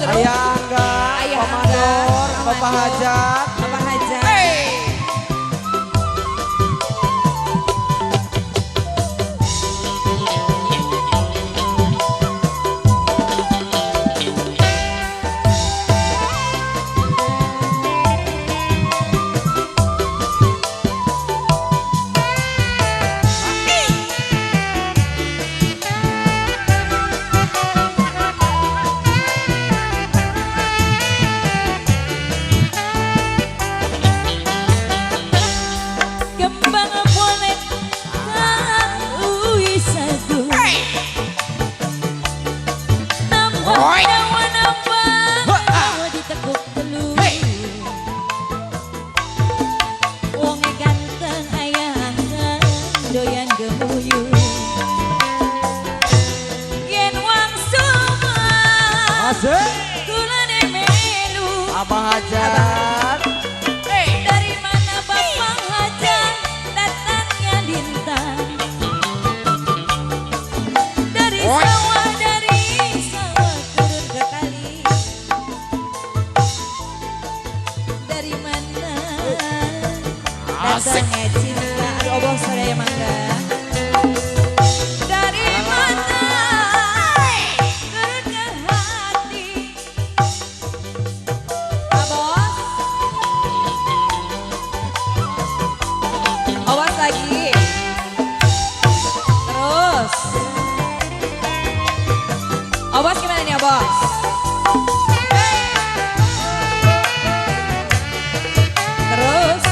terus. Ayah Angga, Ayah Pak Angga, Mandor, Pak Bapak Mandor, Hajat. Bapak Hajat. Kembang bolet kang uwi sagu. Nambah nyawa nambah ditekuk telu. Wonge ganteng ayah angga doyan gemuyu. Yen wang suma Asik. kulane melu. Abah Hajat. Dari mana Bapak Hajat datangnya lintang. Dari sawah turun ke kali. Dari mana datangnya cinta. Aduh obong saya mangga. Dari mana turun ke hati. Abos. Awas lagi. Terus. Awas gimana nih, Bos? Terus.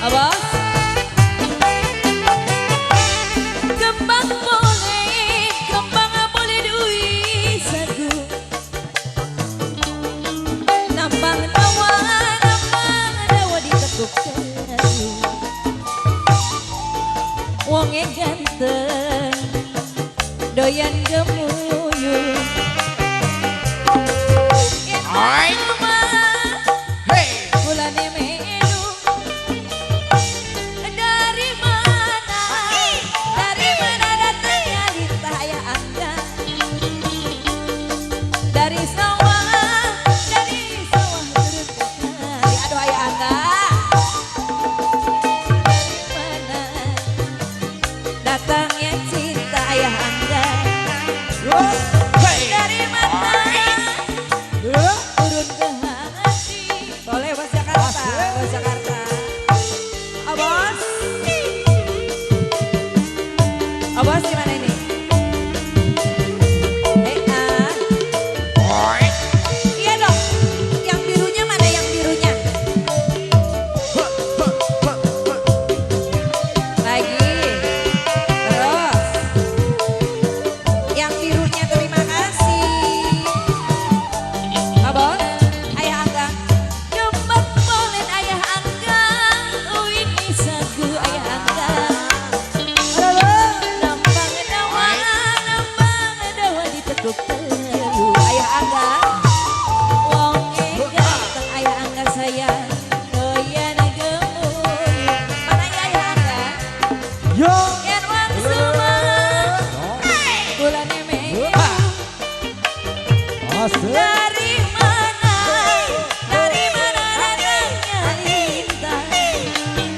Awas. Kembang boleh duit sagu. Nambang dawa ditekuk telu. Wonge ganteng doyan gemuyu. Yen mama kulane melu. Dari mana datangnya lintah ayah angga. Dari sawah turun ke kali. Aduh ayah angga. Dari mana datangnya cinta ayah angga. Dari mana turun ke hati. Boleh bos Jakarta, bos Jakarta. Abos. Abos gimana ini? Iya dong. Yang birunya mana yang birunya? Lagi. Terus. Yang birunya terima kasih. Abos, ayah angga. Kembang bolet ayah angga. Ini sagu ayah angga. Nambang dawa ditekuk telu ayah angga. Wonge ganteng ayah angga sayang doyan gemuyu. Mana ya ayah angga? Yo. Yen wang suma kulane melu. Asik. Dari mana datangnya lintang.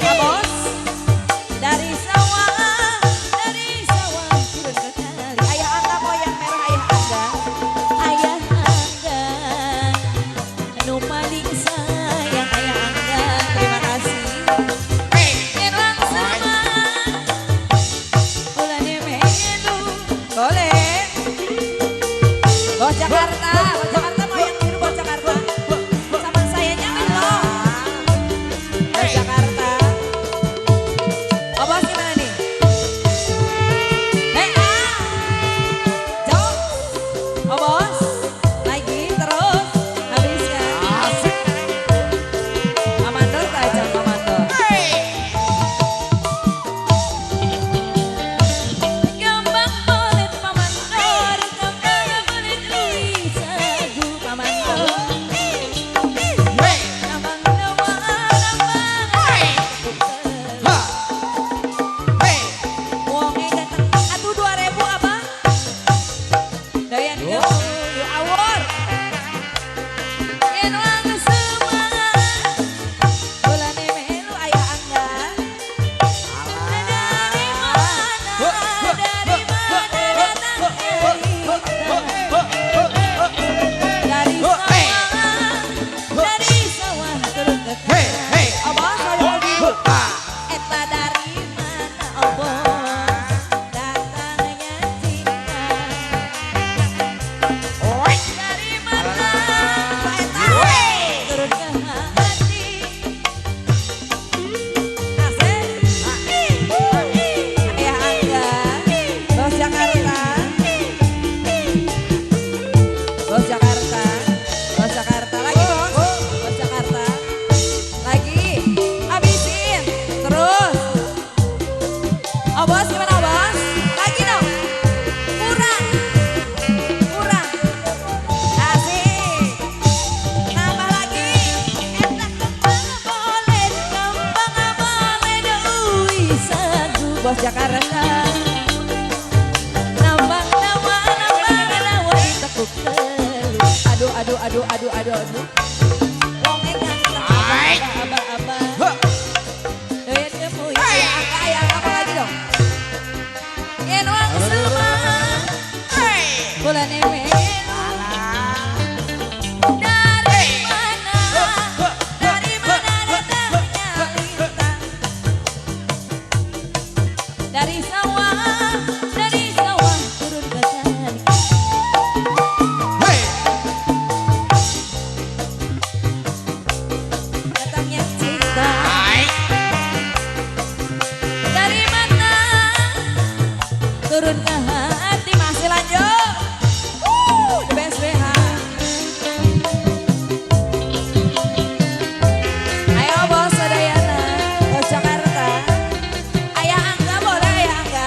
Abos. Dari sawah turun ke kali. Ayah angga mau yang merah ayah angga. Ayah angga nu paling sayang ayah angga. Terima kasih. Yen wang suma kulane melu. Boleh. Bos Jakarta mau yang biru bos Jakarta. Sama saya nyamin loh. Bos Jakarta. Oh bos gimana nih? Jauh. Oh bos. Lagi terus. Habiskan. Amandor tajam Amandor. Kembang bolet Pak Mandor. Kembang bolet Luisa. Jakarta. Bos Jakarta. Bos Jakarta lagi bos. Bos Jakarta. Lagi. Habisin. Terus. Oh bos gimana bos? Lagi dong. Kurang. Kurang. Asik. Nambah lagi. Enak kembang boleh. Kembang boleh. Doi sagu. Bos Jakarta. Nambang nawa. Ditekuk telu. Aduh. Wong enggak abang. Doyan kamu ya kayak apa lagi dong? Yen wong semua. Bulan melu. Dari mana? Dari mana datangnya lintang? Dari sawah turun ke tani. Datangnya cinta. Dari mana? Turun ke hati. Masih lanjut. The best BH. Ayo bos Sadayana, bos Jakarta. Ayah Angga boleh Ayah Angga.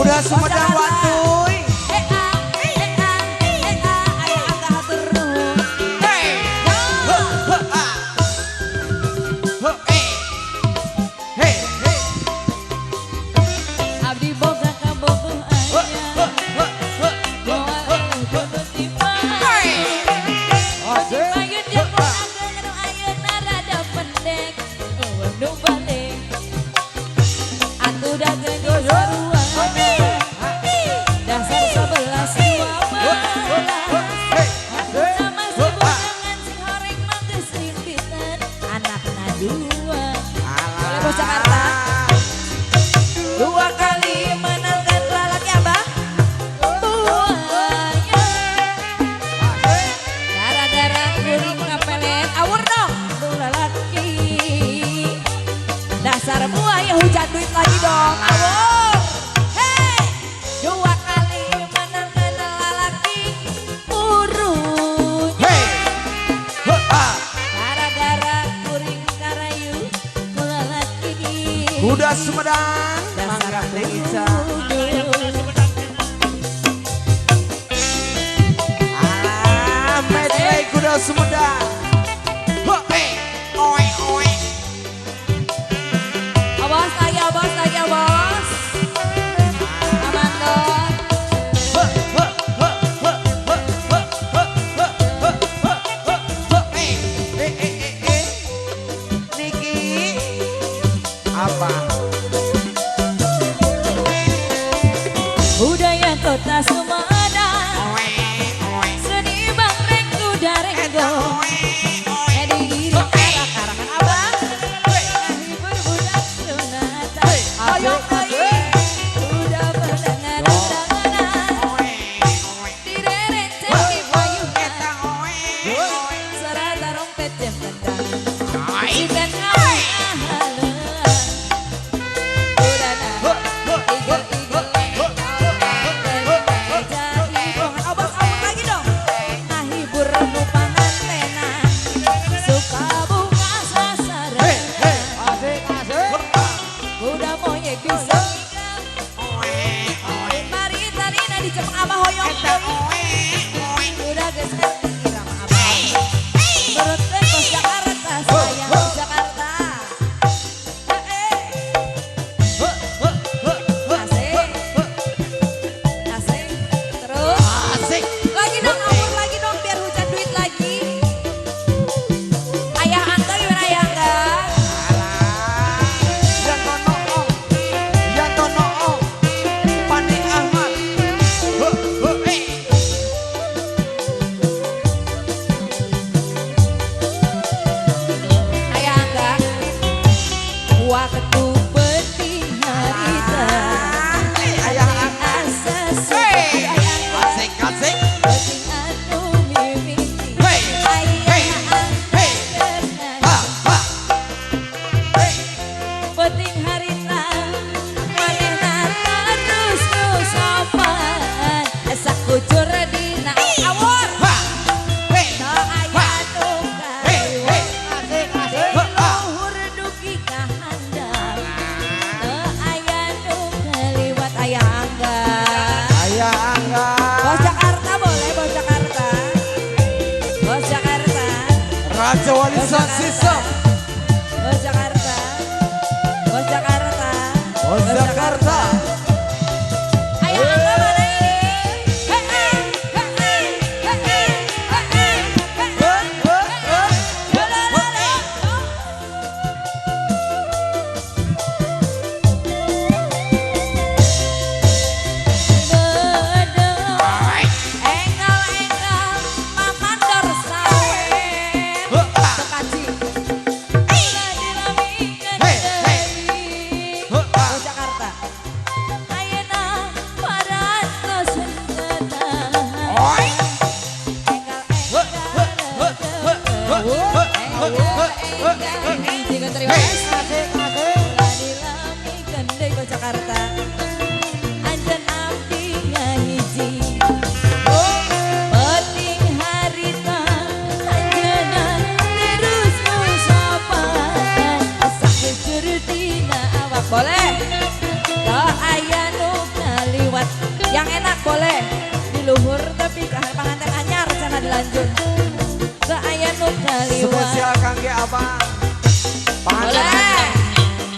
Udah Sumedang Watuy. Ayah Angga hatur nuhun. Abdi boga kabogoh aya. Moal kudu dipayu. Asik. Payun jeung ageng nu ayeuna rada pendek. Eueuh nu balik. Atuh dageun sarua. Dasar 11 12. Sama si bujangan si horeng mah geus rimpitan. Anakna dua. Boleh bos Jakarta. Dua kali menangkan lalaki abah. Buaya. Gara-gara kuring kapelet. Awur dong. Tuh lalaki. Dasar buaya hujan duit lagi dong. Awur. Hei. Dua kali menangkan lalaki. Urunya. Gara-gara kuring karayu. Ku lalaki. Kuda Sumedang. Mangga teh Ica. Medley Kuda Sumedang. Bos lagi bos. Aman dong. Niki. Apa? Budaya kota Sumedang. Seni bangkreng kuda renggo. Edi iri karak-karakan abang. Hibur budak sunatan. Ayo doi. Udah berdangan-danganan. Direren ceki payungan. Serata rompet jam tendang. Ikan kawin ahalean. Udah nah. Igel-igel. Raja Wali Sound System. Bos Jakarta. Bos Jakarta. Bos Jakarta. Ayo angka mana ini? Hei, hei, hei, hei, hei, hei, hei, hei. Lolo, lolo. Enggal-enggal mamandor sawen. Tekaji. Bos Jakarta. Ayeuna parantos sengetan. Jika terima kasih ulah dilamikeun deui Bos Jakarta. Anjeun abdi ngahiji. Penting harita anjeunna terus ngusapan. Sakit jurudina awak boleh. Teu aya nu ngaliwat. Yang enak boleh. Di luhur tapi ke panganten anyar cenah dilanjut. Teu aya nu ngaliwat. Spesial kangge abang. Boleh.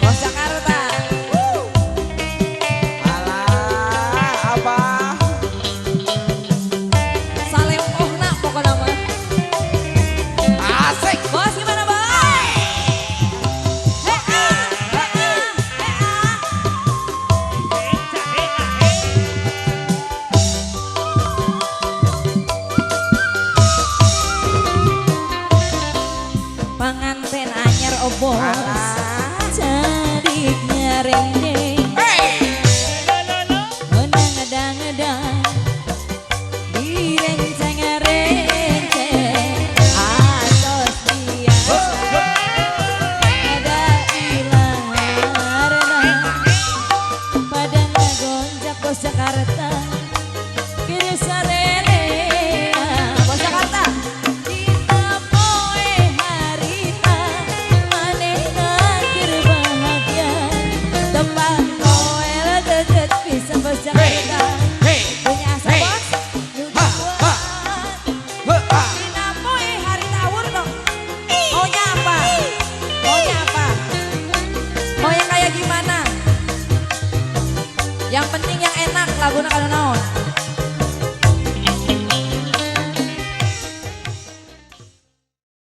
Bos Jakarta. Alah, abang. Salehna pokoknya mah. Asik. Bos gimana bos? Panganten anyar obos cadik nyarendeng ngedang-ngedang direnceng-renceng atos biasa ada ilarna pada ngagonjak Bos Jakarta kiri sarene Bos Jakarta dina poe harita manehna keur bahagia tempat poe deket pisan Bos Jakarta punya asa bos nu dibuat dina poe harita awur dong maunya apa maunya apa mau yang kayak gimana yang penting yang enak laguna kanu naon